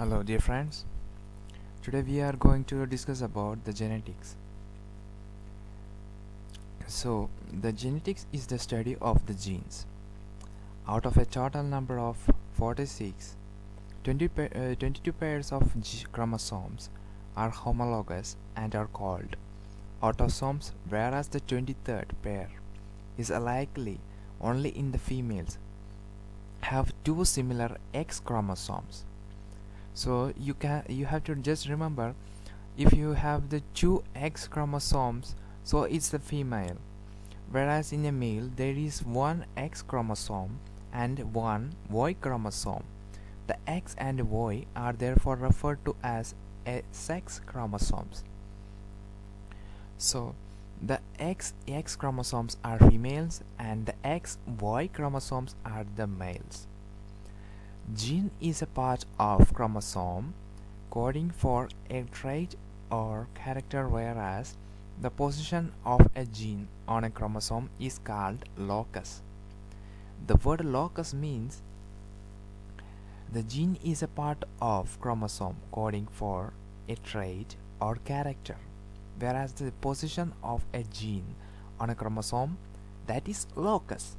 Hello dear friends, today we are going to discuss about the genetics. So the genetics is the study of the genes. Out of a total number of 46, 22 pairs of chromosomes are homologous and are called autosomes, whereas the 23rd pair is likely only in the females have two similar X chromosomes. So you have to just remember, if you have the two X chromosomes, so it's the female, whereas in a male there is one X chromosome and one Y chromosome. The X and Y are therefore referred to as sex chromosomes. So the XX chromosomes are females and the XY chromosomes are the males. Gene is a part of chromosome coding for a trait or character, whereas the position of a gene on a chromosome is called locus. The word locus means the gene is a part of chromosome coding for a trait or character, whereas the position of a gene on a chromosome, that is locus.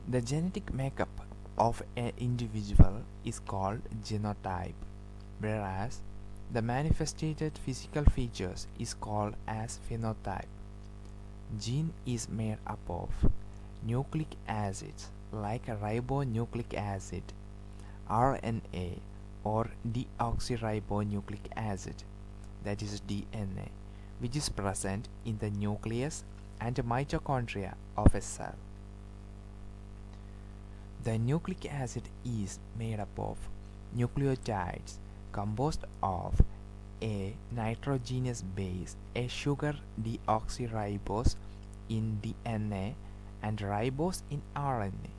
The genetic makeup of an individual is called genotype, whereas the manifested physical features is called as phenotype. Gene is made up of nucleic acids like ribonucleic acid, RNA, or deoxyribonucleic acid, that is DNA, which is present in the nucleus and mitochondria of a cell. The nucleic acid is made up of nucleotides composed of a nitrogenous base, a sugar deoxyribose in DNA and ribose in RNA,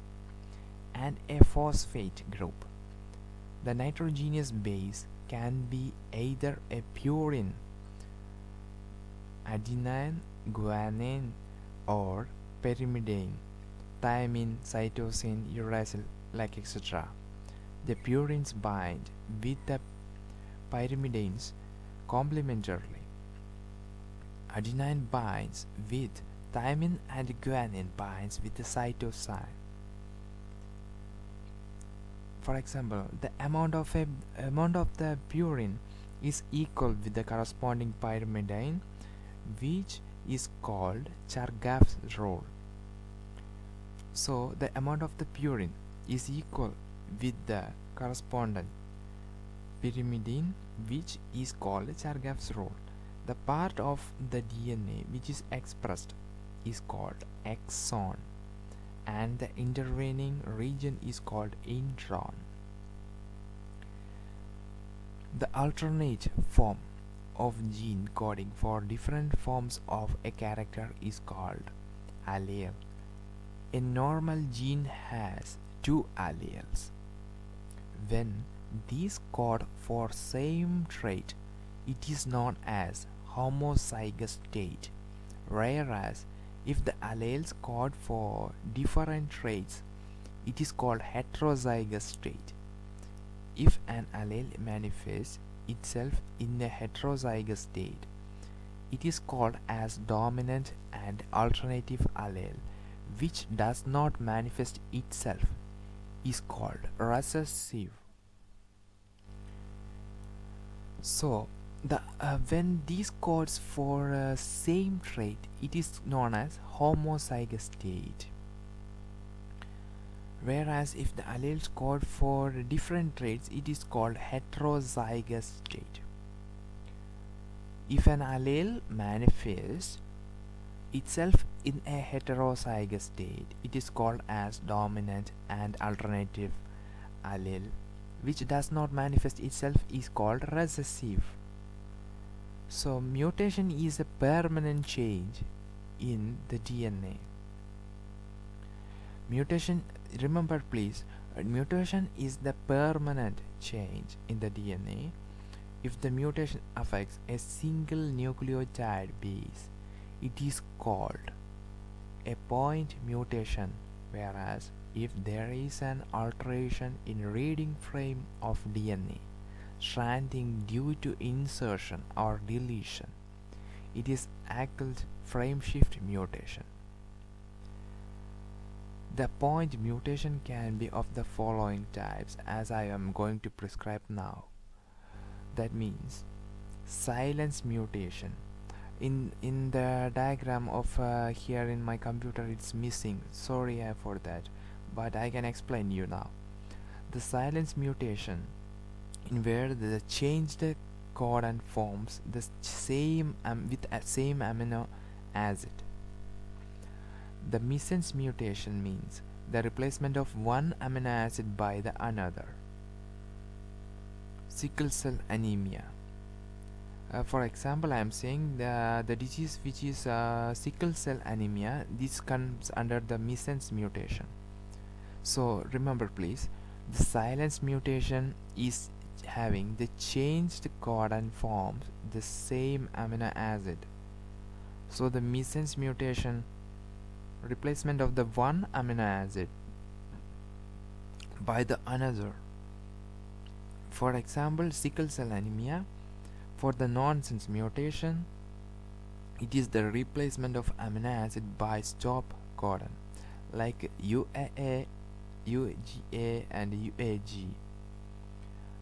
and a phosphate group. The nitrogenous base can be either a purine, adenine, guanine, or pyrimidine, thymine, cytosine, uracil, like etc. The purines bind with the pyrimidines complementarily. Adenine binds with thymine and guanine binds with the cytosine. For example, the amount of the purine is equal with the corresponding pyrimidine, which is called Chargaff's rule. So the amount of the purine is equal with the corresponding pyrimidine, which is called Chargaff's rule. The part of the DNA which is expressed is called exon, and the intervening region is called intron. The alternate form of gene coding for different forms of a character is called allele. A normal gene has two alleles. When these code for same trait, it is known as homozygous state, whereas if the alleles code for different traits, it is called heterozygous state. If an allele manifests itself in a heterozygous state, it is called as dominant, and alternative allele which does not manifest itself is called recessive. So when these codes for same trait, it is known as homozygous state, whereas if the alleles code for different traits, it is called heterozygous state. If an allele manifests itself in a heterozygous state, it is called as dominant, and alternative allele which does not manifest itself is called recessive. So mutation is a permanent change in the DNA. Mutation, remember please, mutation is the permanent change in the DNA. If the mutation affects a single nucleotide base, it is called a point mutation, whereas if there is an alteration in reading frame of DNA stranding due to insertion or deletion, it is called frame shift mutation. The point mutation can be of the following types, as I am going to prescribe now. That means silence mutation. In the diagram of here in my computer it's missing, sorry for that, but I can explain you now. The silence mutation, in where the changed codon forms the same with a same amino acid. The missense mutation means the replacement of one amino acid by the another. Sickle cell anemia. For example, I am saying the disease which is sickle cell anemia. This comes under the missense mutation. So remember please, the silence mutation is having the changed codon forms the same amino acid. So the missense mutation, replacement of the one amino acid by the another. For example, sickle cell anemia. For the nonsense mutation, it is the replacement of amino acid by stop codon like UAA, UGA and UAG,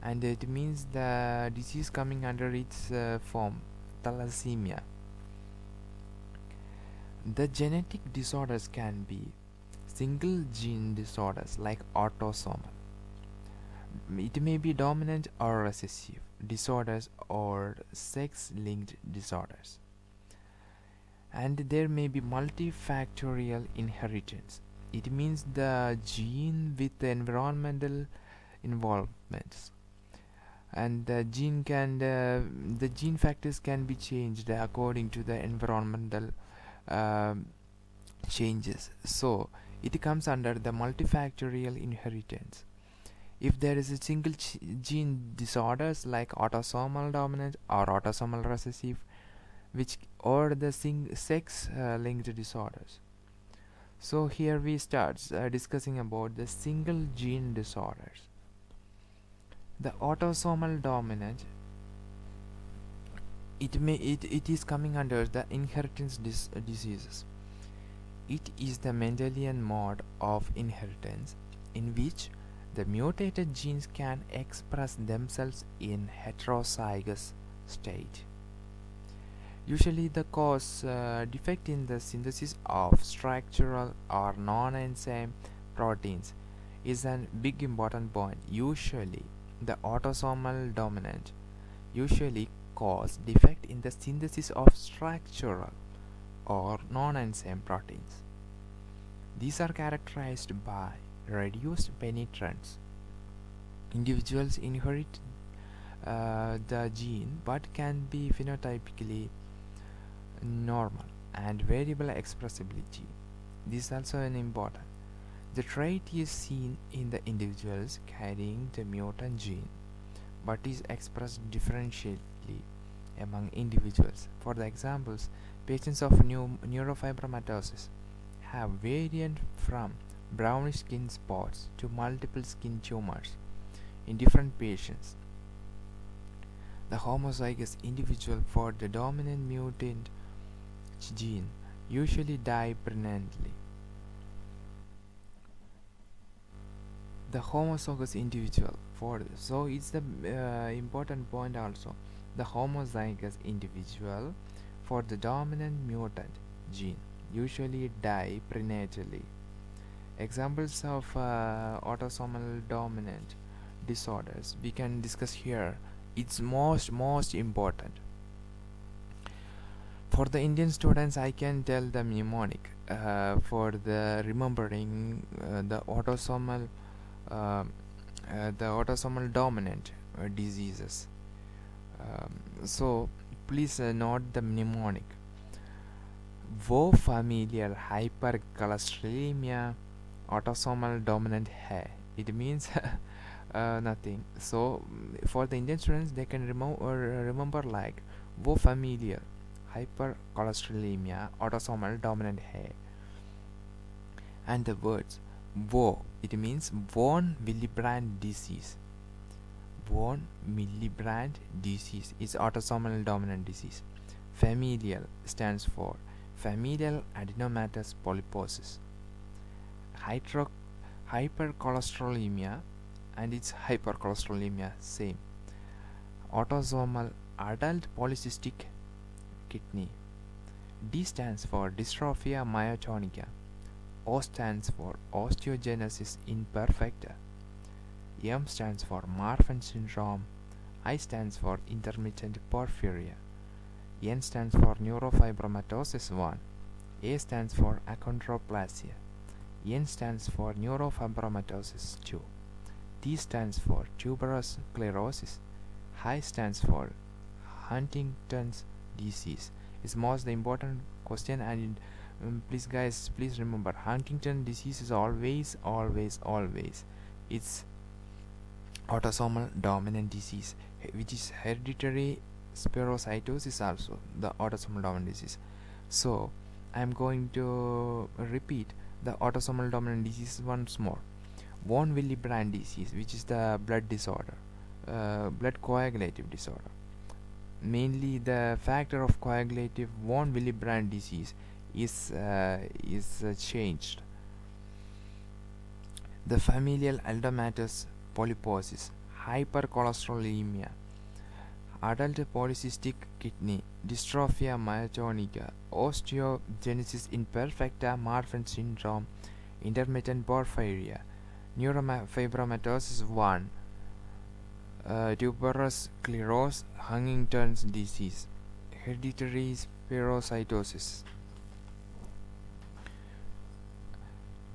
and it means the disease coming under its form thalassemia. The genetic disorders can be single gene disorders like autosomal. It may be dominant or recessive disorders or sex-linked disorders. And there may be multifactorial inheritance. It means the gene with the environmental involvements, and the gene factors can be changed according to the environmental changes. So it comes under the multifactorial inheritance. If there is a single gene disorders like autosomal dominant or autosomal recessive, which or the sex linked disorders. So here we start discussing about the single gene disorders. The autosomal dominant, it is coming under the inheritance diseases. It is the Mendelian mode of inheritance in which the mutated genes can express themselves in heterozygous state. Usually the cause defect in the synthesis of structural or non-enzyme proteins is a big important point. Usually the autosomal dominant usually cause defect in the synthesis of structural or non-enzyme proteins. These are characterized by reduced penetrance. Individuals inherit the gene but can be phenotypically normal and variable expressibility. This is also an important. The trait is seen in the individuals carrying the mutant gene but is expressed differentially among individuals. For the examples, patients of neurofibromatosis have variant from brownish skin spots to multiple skin tumors in different patients. The homozygous individual for the dominant mutant gene usually die permanently. The homozygous individual so it's the important point also. The homozygous individual for the dominant mutant gene usually die prenatally. Examples of autosomal dominant disorders we can discuss here. It's most important. For the Indian students, I can tell the mnemonic for the remembering the autosomal dominant diseases. So please note the mnemonic: वो familial hypercholesterolemia autosomal dominant hai. It means nothing. So for the Indian students, they can remember like वो familial hypercholesterolemia autosomal dominant hai. And the words WO, it means von Willebrand disease. Von Willebrand disease is autosomal dominant disease. Familial stands for familial adenomatous polyposis. Hypercholesterolemia and its hypercholesterolemia same. Autosomal adult polycystic kidney. D stands for dystrophia myotonica. O stands for osteogenesis imperfecta. M stands for Marfan syndrome. I stands for intermittent porphyria. N stands for neurofibromatosis 1. A stands for achondroplasia. N stands for neurofibromatosis 2. T stands for tuberous sclerosis. I stands for Huntington's disease. It's most the important question, and please guys, please remember, Huntington disease is always it's autosomal dominant disease, which is hereditary spherocytosis also the autosomal dominant disease. So I'm going to repeat the autosomal dominant disease once more. Von Willebrand disease, which is the blood disorder, blood coagulative disorder. Mainly the factor of coagulative von Willebrand disease is changed. The familial adenomatous polyposis, hypercholesterolemia, adult polycystic kidney, dystrophia myotonica, osteogenesis imperfecta, Marfan syndrome, intermittent porphyria, neurofibromatosis 1, tuberous sclerosis, Huntington's disease, hereditary spherocytosis.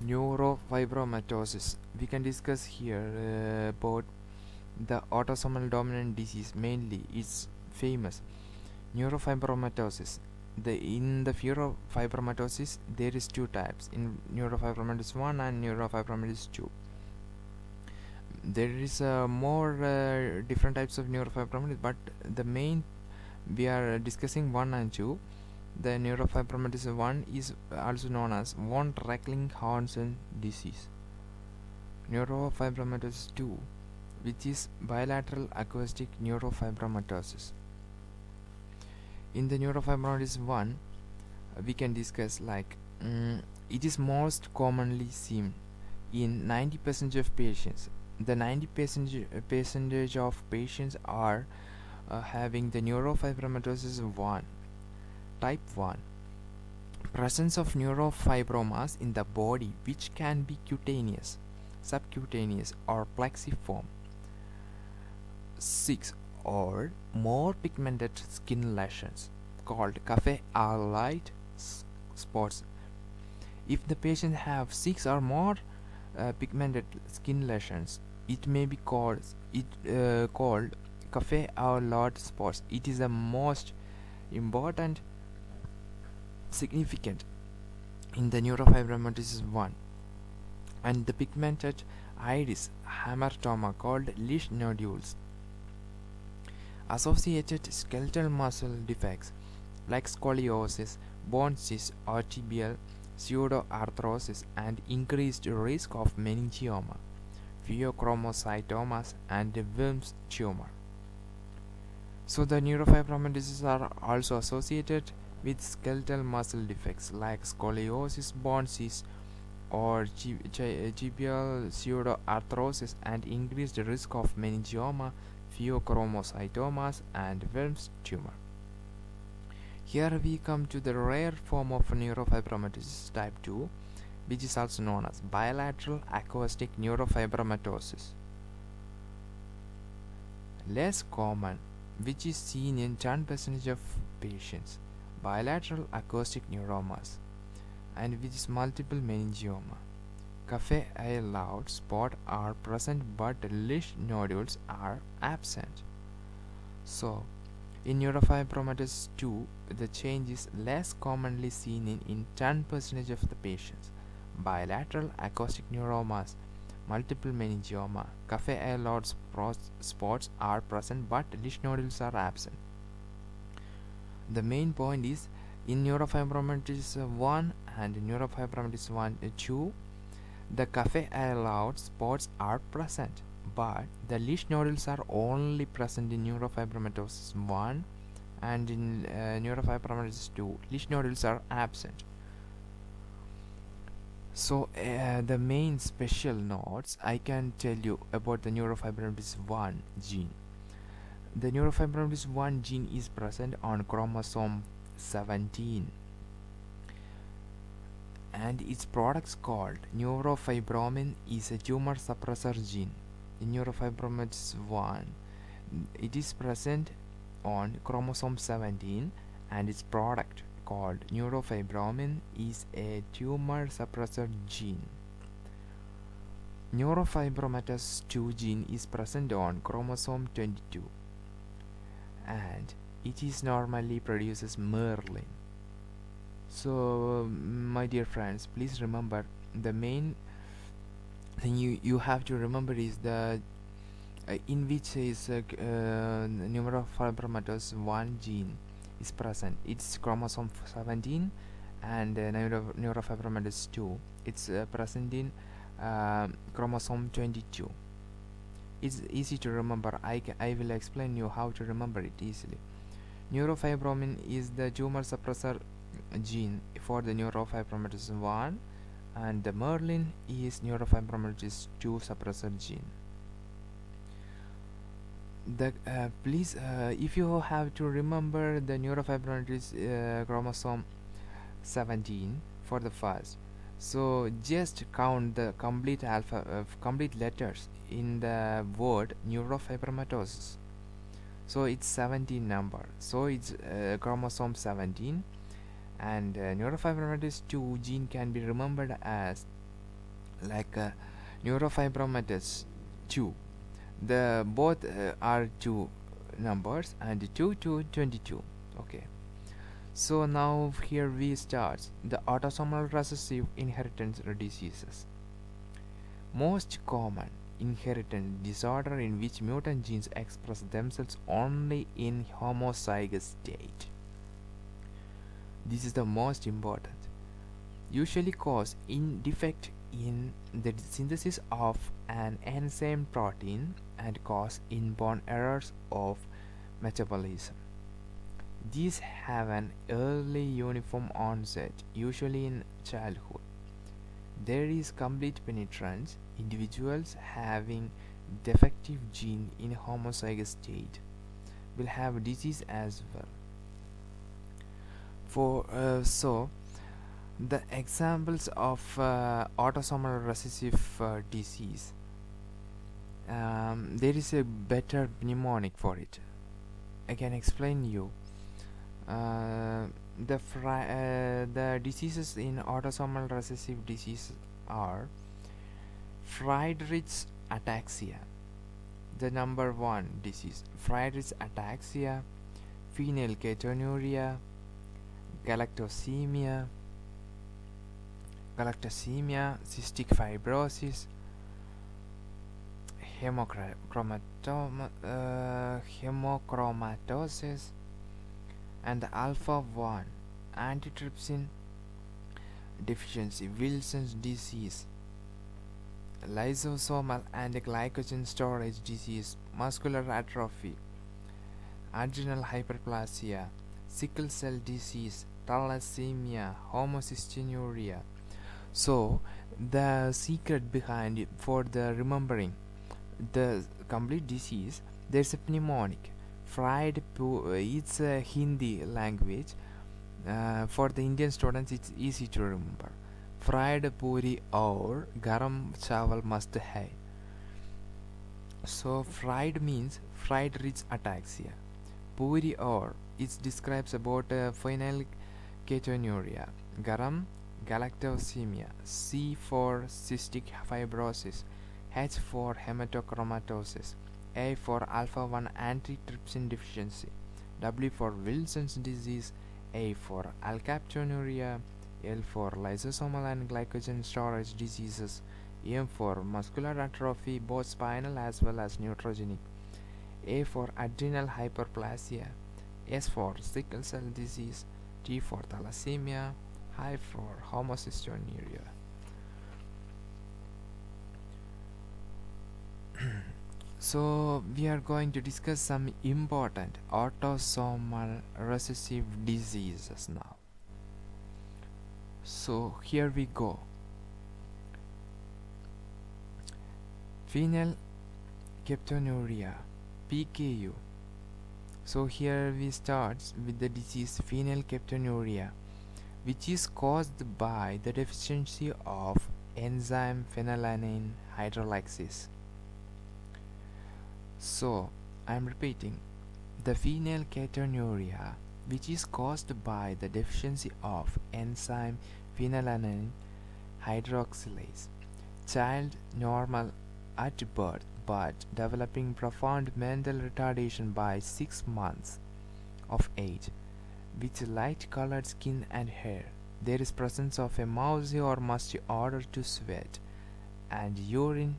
Neurofibromatosis, we can discuss here about the autosomal dominant disease. Mainly it's famous neurofibromatosis. In the neurofibromatosis there is two types, in neurofibromatosis 1 and neurofibromatosis 2. There is more different types of neurofibromatosis, but the main we are discussing 1 and 2. The neurofibromatosis 1 is also known as von Reckling-Hansen disease. Neurofibromatosis 2, which is bilateral acoustic neurofibromatosis. In the neurofibromatosis 1, we can discuss like it is most commonly seen in 90% of patients. The 90% of patients are having the neurofibromatosis 1 type 1. Presence of neurofibromas in the body, which can be cutaneous, subcutaneous or plexiform. 6 or more pigmented skin lesions called cafe-au-lait spots. If the patient have 6 or more pigmented skin lesions, it may be called cafe-au-lait spots. It is the most important significant in the neurofibromatosis 1. And the pigmented iris hamartoma called leash nodules. Associated skeletal muscle defects like scoliosis, bone cysts, or tibial pseudoarthrosis, and increased risk of meningioma, pheochromocytomas, and Wilms tumor. So the neurofibromatosis are also associated with skeletal muscle defects like scoliosis, bone cysts, or tibial pseudoarthrosis, and increased risk of meningioma, pheochromocytomas, and Wilms tumor. Here we come to the rare form of neurofibromatosis type 2, which is also known as bilateral acoustic neurofibromatosis. Less common, which is seen in 10% of patients, bilateral acoustic neuromas, and which is multiple meningioma. Cafe-au-lait spot are present, but leash nodules are absent. So in neurofibromatosis 2, the change is less commonly seen in 10% of the patients. Bilateral acoustic neuromas, multiple meningioma, cafe-au-lait spots are present, but leash nodules are absent. The main point is in neurofibromatosis 1 and neurofibromatosis 1 2, the cafe allowed spots are present, but the leash nodules are only present in neurofibromatosis 1, and in neurofibromatosis 2 leash nodules are absent. So the main special notes I can tell you about the neurofibromatosis 1 gene. The neurofibromatosis 1 gene is present on chromosome 17, and its products called neurofibromin is a tumor suppressor gene. In neurofibromatosis 1, it is present on chromosome 17, and its product called neurofibromin is a tumor suppressor gene. Neurofibromatosis 2 gene is present on chromosome 22, and it is normally produces Merlin. So my dear friends, please remember the main thing you have to remember is the in which is neurofibromatosis 1 gene is present. It's chromosome 17, and neurofibromatosis 2 it's present in chromosome 22. It's easy to remember. I will explain you how to remember it easily. Neurofibromin is the tumor suppressor gene for the neurofibromatosis 1, and the Merlin is neurofibromatosis 2 suppressor gene. The please if you have to remember the neurofibromatosis chromosome 17 for the first, so just count the complete complete letters in the word neurofibromatosis. So it's 17 number, so it's chromosome 17, and neurofibromatosis 2 gene can be remembered as like neurofibromatosis 2. The both are 2 numbers, and 2 to 22. Okay, so now here we start the autosomal recessive inheritance diseases. Most common inheritance disorder in which mutant genes express themselves only in homozygous state. This is the most important. Usually cause in defect in the synthesis of an enzyme protein and cause inborn errors of metabolism. These have an early uniform onset, usually in childhood. There is complete penetrance. Individuals having defective gene in homozygous state will have disease as well. So the examples of autosomal recessive disease, there is a better mnemonic for it. I can explain you. The diseases in autosomal recessive disease are Friedreich's ataxia, the number 1 disease. Friedreich's ataxia, Phenylketonuria, galactosemia, cystic fibrosis, hemochromatosis, and alpha-1 antitrypsin deficiency, Wilson's disease, lysosomal and glycogen storage disease, muscular atrophy, adrenal hyperplasia, sickle cell disease, thalassemia, homocystinuria. So the secret behind for the remembering the complete disease, there's a mnemonic. It's a Hindi language. For the Indian students it's easy to remember. Fried puri or garam chawal must hai. So fried means Friedreich's ataxia. Puri or it describes about phenylketonuria. Garam, galactosemia. C for cystic fibrosis. H for hematochromatosis. A for alpha-1 antitrypsin deficiency. W for Wilson's disease. A for alkaptonuria. L for lysosomal and glycogen storage diseases. M for muscular atrophy, both spinal as well as neurogenic. A for adrenal hyperplasia. S for sickle cell disease. T for thalassemia, high for homocystinuria. So we are going to discuss some important autosomal recessive diseases now. So here we go. Phenylketonuria, PKU. So here we start with the disease phenylketonuria, which is caused by the deficiency of enzyme phenylalanine hydrolysis. So I'm repeating, the phenylketonuria, which is caused by the deficiency of enzyme phenylalanine hydroxylase. Child normal at birth but developing profound mental retardation by 6 months of age, with light-colored skin and hair. There is presence of a mousy or musty odor to sweat and urine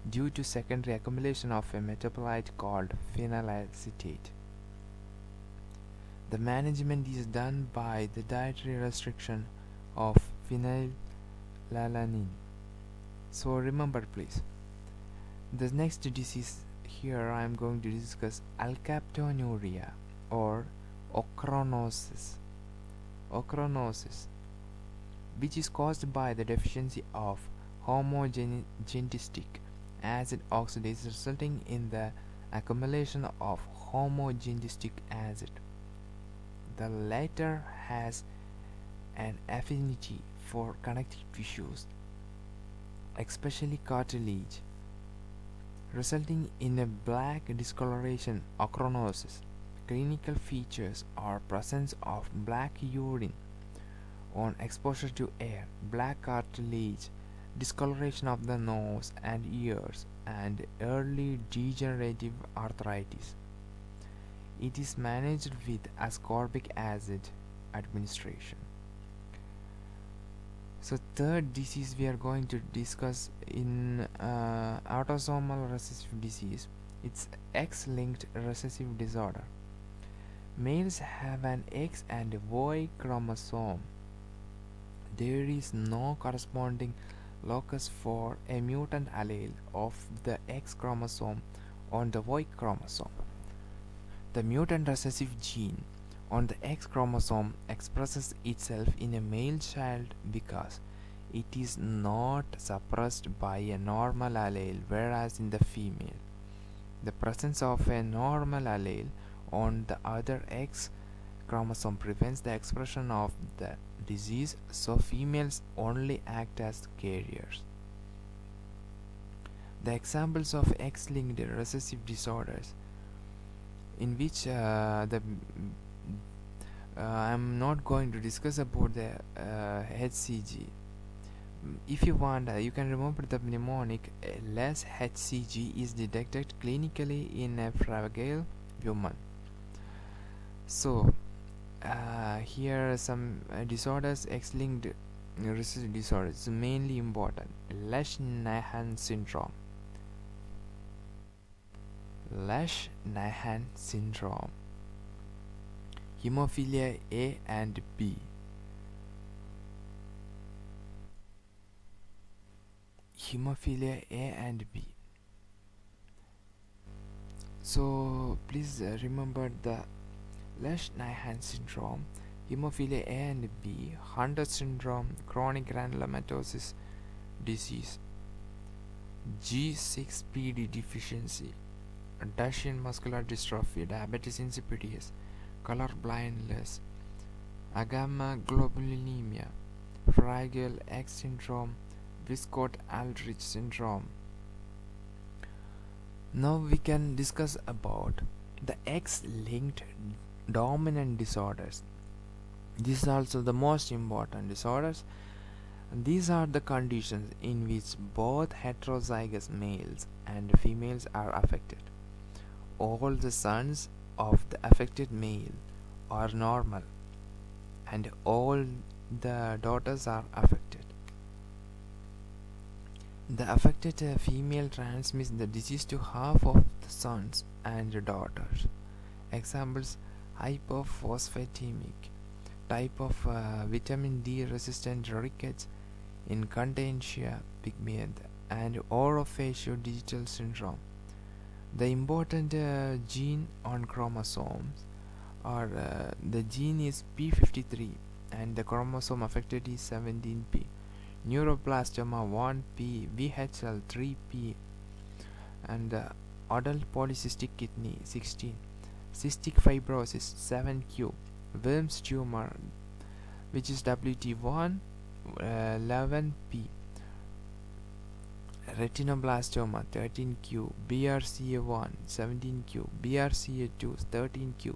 due to secondary accumulation of a metabolite called phenylacetate. The management is done by the dietary restriction of phenylalanine. So remember please. The next disease here I am going to discuss alkaptonuria or ochronosis, which is caused by the deficiency of homogenetic acid oxidase, resulting in the accumulation of homogenetic acid. The latter has an affinity for connective tissues, especially cartilage, resulting in a black discoloration. Ochronosis clinical features are presence of black urine on exposure to air, black cartilage, discoloration of the nose and ears, and early degenerative arthritis. It is managed with ascorbic acid administration. So third disease we are going to discuss in autosomal recessive disease. It's X-linked recessive disorder. Males have an X and Y chromosome. There is no corresponding locus for a mutant allele of the X chromosome on the Y chromosome. The mutant recessive gene on the X chromosome expresses itself in a male child because it is not suppressed by a normal allele, whereas in the female, the presence of a normal allele on the other X chromosome prevents the expression of the disease, so females only act as carriers. The examples of X-linked recessive disorders in which I'm not going to discuss about the HCG. If you want, you can remember the mnemonic less HCG is detected clinically in a fragile woman. So here are some disorders, X-linked recessive disorders, mainly important. Lesch-Nyhan syndrome, hemophilia A and B, So please remember the Lesch-Nyhan syndrome, hemophilia A and B, Hunter syndrome, chronic granulomatosis disease, G6PD deficiency, Duchenne muscular dystrophy, diabetes insipidus, color blindness, agammaglobulinemia, Fragile X syndrome, Wiskott-Aldrich syndrome. Now we can discuss about the X-linked dominant disorders. These are also the most important disorders. These are the conditions in which both heterozygous males and females are affected. All the sons of the affected male are normal and all the daughters are affected. The affected female transmits the disease to half of the sons and daughters. Examples: hypophosphatemic, type of vitamin D resistant rickets in Contentia pigmenta and orofaciodigital syndrome. The important gene on chromosomes are the gene is P53 and the chromosome affected is 17p, neuroblastoma 1p, VHL 3p, and adult polycystic kidney 16, cystic fibrosis 7q, Wilms tumor which is WT1 11p, retinoblastoma 13q, BRCA1 17q, BRCA2 13q,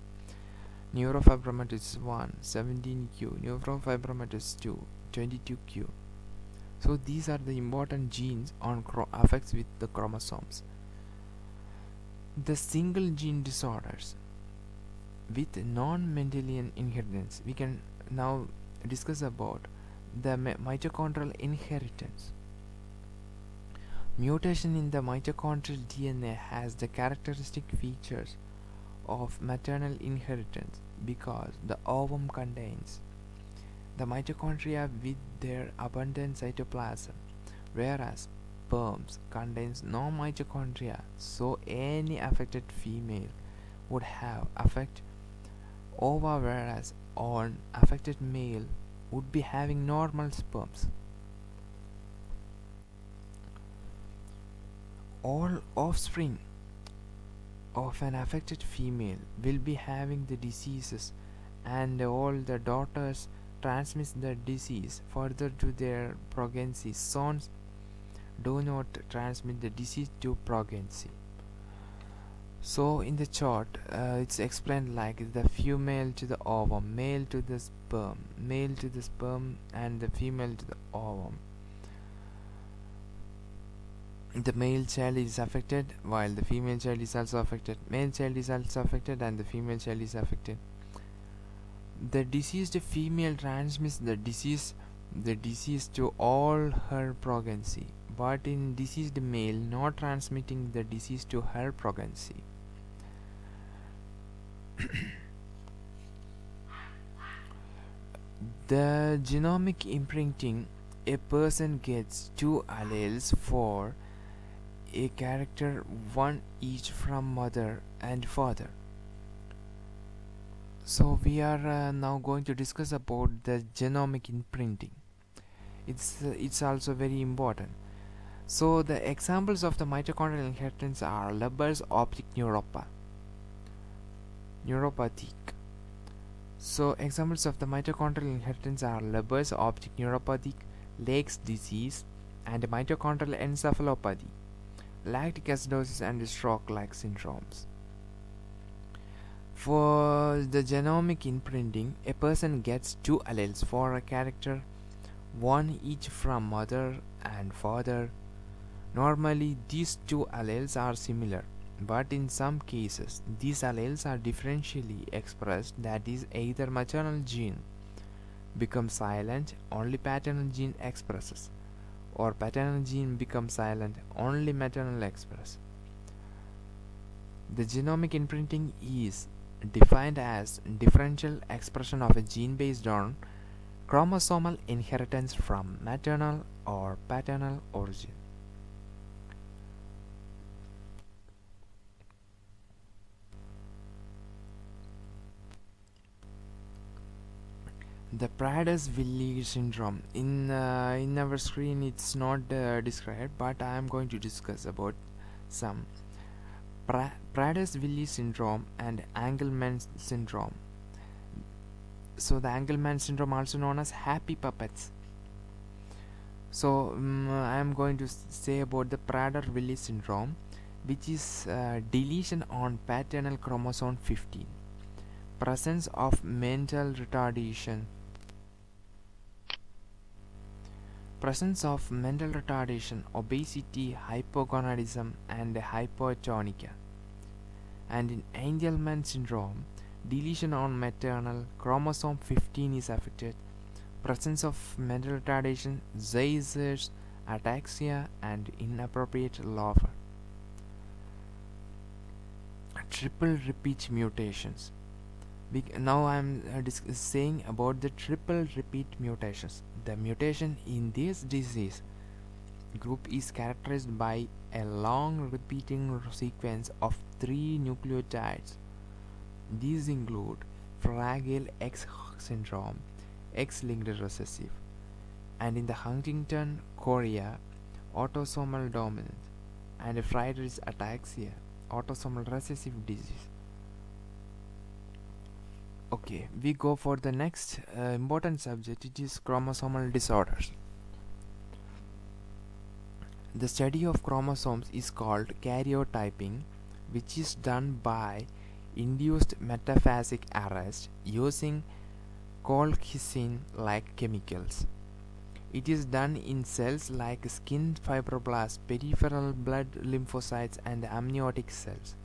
neurofibromatosis 1 17q, neurofibromatosis 2 22q. So these are the important genes on affects with the chromosomes. The single gene disorders with non-Mendelian inheritance, we can now discuss about the mitochondrial inheritance. Mutation in the mitochondrial DNA has the characteristic features of maternal inheritance because the ovum contains the mitochondria with their abundant cytoplasm, whereas sperms contains no mitochondria, so any affected female would have affect ova, whereas an affected male would be having normal sperms. All offspring of an affected female will be having the diseases, and all the daughters transmit the disease further to their progeny. Sons do not transmit the disease to progeny. So in the chart it's explained like the female to the ovum, male to the sperm, male to the sperm, and the female to the ovum. The male child is affected while the female child is also affected. Male child is also affected and the female child is affected. The deceased female transmits the disease to all her progeny, but in deceased male not transmitting the disease to her progeny. The genomic imprinting, a person gets two alleles for a character, one each from mother and father. So we are now going to discuss about the genomic imprinting. It's also very important. So the examples of the mitochondrial inheritance are Leber's optic neuropathic. So examples of the mitochondrial inheritance are Leber's optic neuropathic, Lake's disease, and mitochondrial encephalopathy, lactic acidosis, and stroke-like syndromes. For the genomic imprinting, a person gets two alleles for a character, one each from mother and father. Normally, these two alleles are similar, but in some cases, these alleles are differentially expressed, that is, either maternal gene becomes silent, only paternal gene expresses, or paternal gene becomes silent, only maternal expresses. The genomic imprinting is defined as differential expression of a gene based on chromosomal inheritance from maternal or paternal origin. The Prader-Willi syndrome, in our screen it's not described, but I am going to discuss about some. Prader-Willi syndrome and Angelman syndrome. So the Angelman syndrome, also known as happy puppets. So I am going to say about the Prader-Willi syndrome, which is deletion on paternal chromosome 15, presence of mental retardation, obesity, hypogonadism, and hypotonia. And in Angelman syndrome, deletion on maternal chromosome 15 is affected, presence of mental retardation, seizures, ataxia, and inappropriate laughter. Triple repeat mutations. Now I'm saying about the triple repeat mutations. The mutation in this disease group is characterized by a long repeating sequence of 3 nucleotides. These include Fragile X syndrome, X-linked recessive, and in the Huntington chorea, autosomal dominant, and Friedreich's ataxia, autosomal recessive disease. Okay, we go for the next important subject. It is chromosomal disorders. The study of chromosomes is called karyotyping, which is done by induced metaphasic arrest using colchicine-like chemicals. It is done in cells like skin fibroblasts, peripheral blood lymphocytes, and amniotic cells.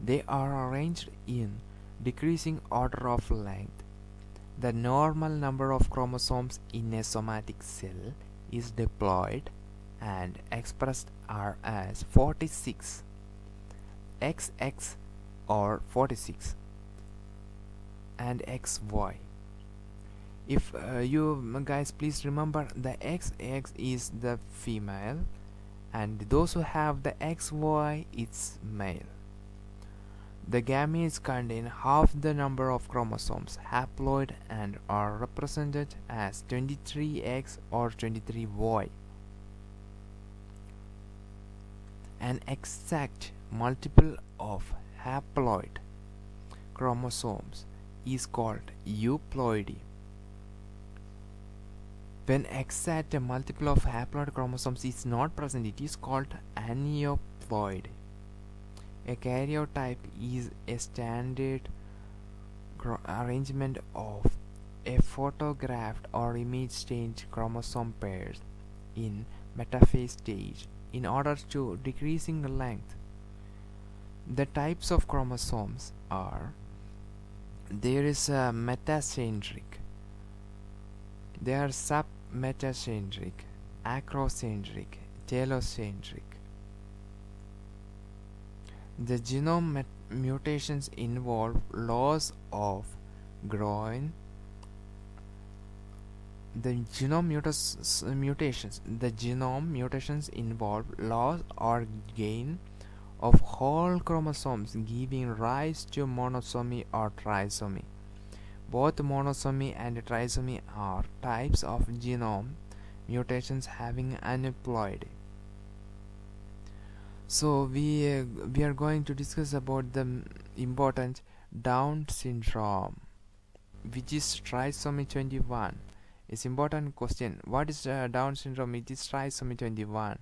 They are arranged in decreasing order of length. The normal number of chromosomes in a somatic cell is diploid and expressed are as 46 XX or 46 and XY. If you guys please remember, the XX is the female and those who have the XY it's male. The gametes contain half the number of chromosomes haploid and are represented as 23X or 23Y. An exact multiple of haploid chromosomes is called euploidy. When exact multiple of haploid chromosomes is not present, it is called aneuploid. A karyotype is a standard arrangement of a photographed or image stained chromosome pairs in metaphase stage in order to decreasing length. The types of chromosomes are: there is a metacentric, there are submetacentric, acrocentric, telocentric. The genome mutations involve loss of groin. The genome mutations involve loss or gain of whole chromosomes, giving rise to monosomy or trisomy. Both monosomy and trisomy are types of genome mutations having aneuploidy. So we are going to discuss about the important Down syndrome, which is trisomy 21. It's important question. What is Down syndrome? It is trisomy 21,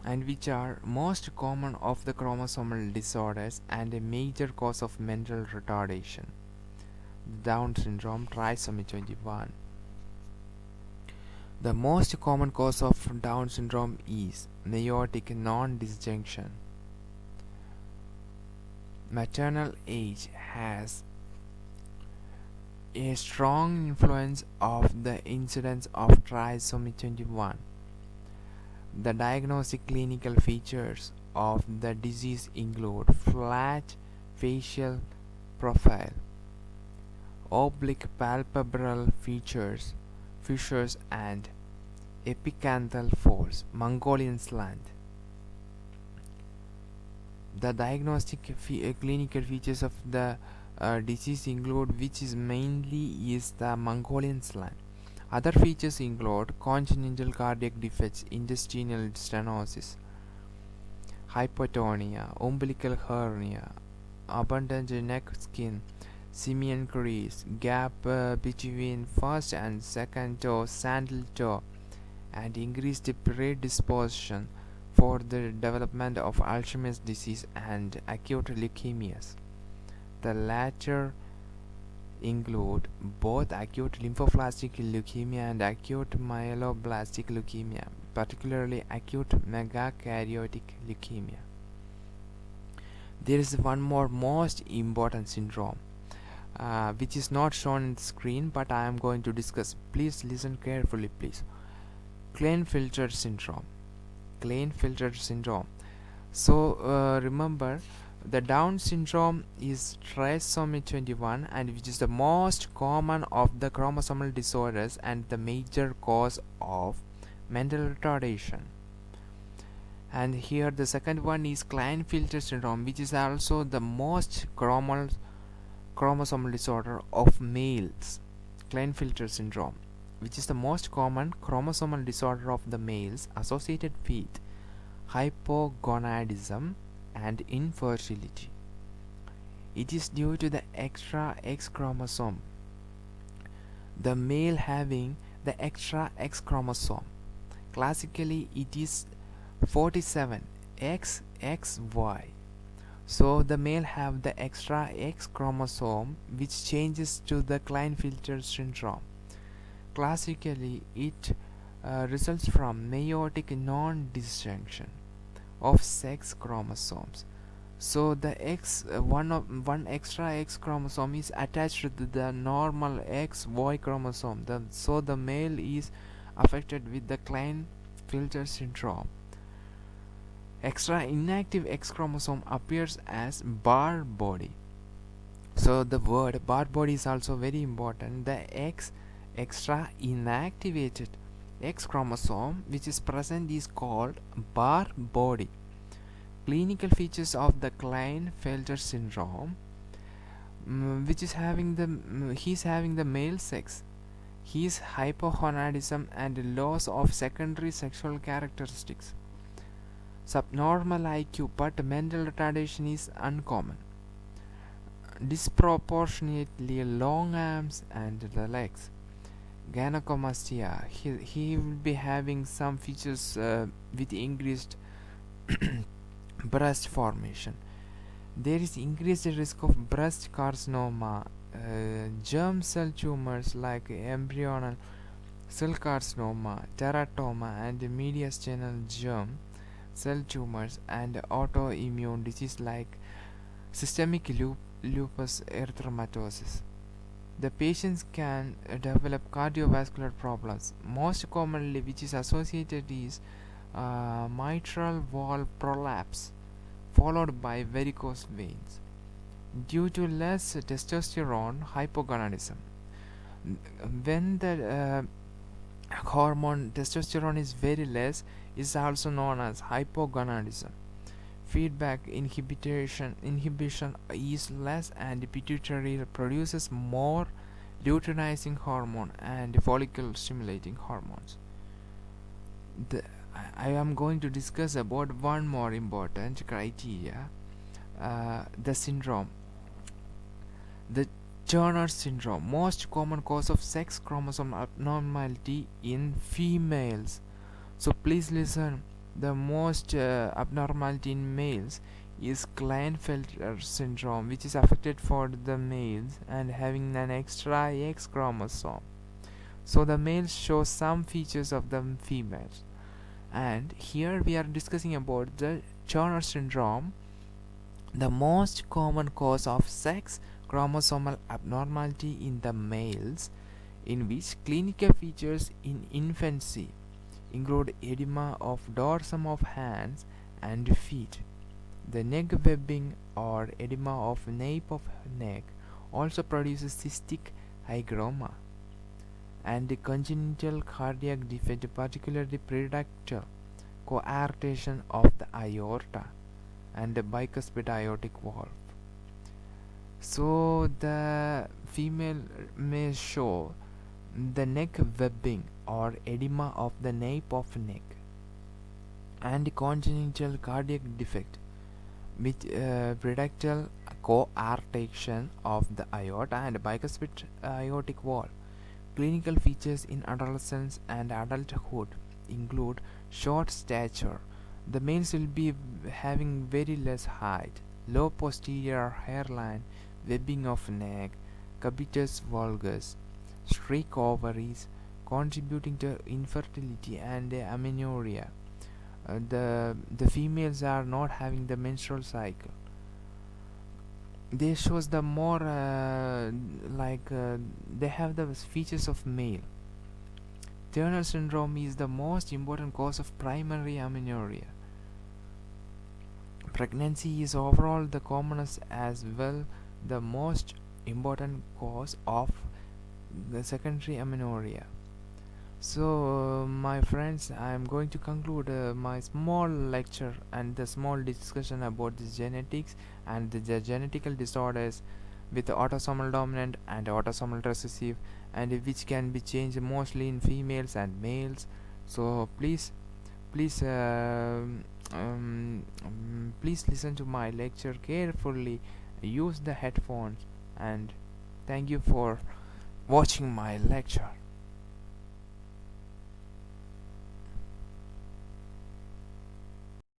and which are most common of the chromosomal disorders and a major cause of mental retardation. Down syndrome, trisomy 21. The most common cause of Down syndrome is meiotic non-disjunction. Maternal age has a strong influence of the incidence of trisomy 21. The diagnostic clinical features of the disease include flat facial profile, oblique palpebral fissures, and epicanthal folds, Mongolian slant. The diagnostic clinical features of the disease include, which is mainly is the Mongolian slant. Other features include congenital cardiac defects, intestinal stenosis, hypotonia, umbilical hernia, abundant neck skin, simian crease, gap between first and second toe, sandal toe, and increased predisposition for the development of Alzheimer's disease and acute leukemias. The latter include both acute lymphoblastic leukemia and acute myeloblastic leukemia, particularly acute megakaryotic leukemia. There is one more most important syndrome which is not shown on the screen, but I am going to discuss. Please listen carefully, please. Klinefelter syndrome. So remember, The Down syndrome is trisomy 21, and which is the most common of the chromosomal disorders and the major cause of mental retardation. And here the second one is Klinefelter syndrome, which is also the most chromosomal disorder of males. Klinefelter syndrome, which is the most common chromosomal disorder of the males, associated with hypogonadism and infertility. It is due to the extra X chromosome, the male having the extra X chromosome. Classically it is 47 XXY. So the male have the extra X chromosome, which changes to the Klinefelter syndrome. Classically it results from meiotic non-disjunction of sex chromosomes. So the one extra X chromosome is attached to the normal XY chromosome. So the male is affected with the Klinefelter syndrome. Extra inactive X chromosome appears as bar body. So the word bar body is also very important. The extra inactivated X chromosome which is present is called bar body. Clinical features of the Klinefelter syndrome, which is he's having the male sex, his hypogonadism and loss of secondary sexual characteristics, subnormal IQ, but mental retardation is uncommon, disproportionately long arms and the legs, gynecomastia. He will be having some features with increased breast formation. There is increased risk of breast carcinoma, germ cell tumors like embryonal cell carcinoma, teratoma, and mediastinal germ cell tumors, and autoimmune disease like systemic lupus erythematosus. The patients can develop cardiovascular problems. Most commonly, which is associated is mitral valve prolapse, followed by varicose veins due to less testosterone hypogonadism. When the hormone testosterone is very less, is also known as hypogonadism. Feedback inhibition is less, and pituitary produces more luteinizing hormone and follicle stimulating hormones. I am going to discuss about one more important criteria, the syndrome. The Turner syndrome, most common cause of sex chromosome abnormality in females. So please listen, the most abnormality in males is Klinefelter syndrome, which is affected for the males and having an extra X chromosome. So the males show some features of the females. And here we are discussing about the Turner syndrome, the most common cause of sex chromosomal abnormality in the males, in which clinical features in infancy include edema of dorsum of hands and feet, the neck webbing or edema of nape of neck also produces cystic hygroma, and the congenital cardiac defect, particularly preductal coarctation of the aorta and the bicuspid aortic valve. So the female may show the neck webbing or edema of the nape of neck and congenital cardiac defect with preductal coarctation of the aorta and bicuspid aortic valve. Clinical features in adolescence and adulthood include short stature. The males will be having very less height, low posterior hairline, webbing of neck, cubitus valgus, streak ovaries, contributing to infertility and amenorrhea. The females are not having the menstrual cycle. They shows the more they have the features of male. Turner syndrome is the most important cause of primary amenorrhea. Pregnancy is overall the commonest as well the most important cause of the secondary amenorrhea. So, my friends, I am going to conclude my small lecture and the small discussion about the genetics and the genetical disorders with the autosomal dominant and autosomal recessive, and which can be changed mostly in females and males. So, please, please listen to my lecture carefully. Use the headphones, and thank you for watching my lecture.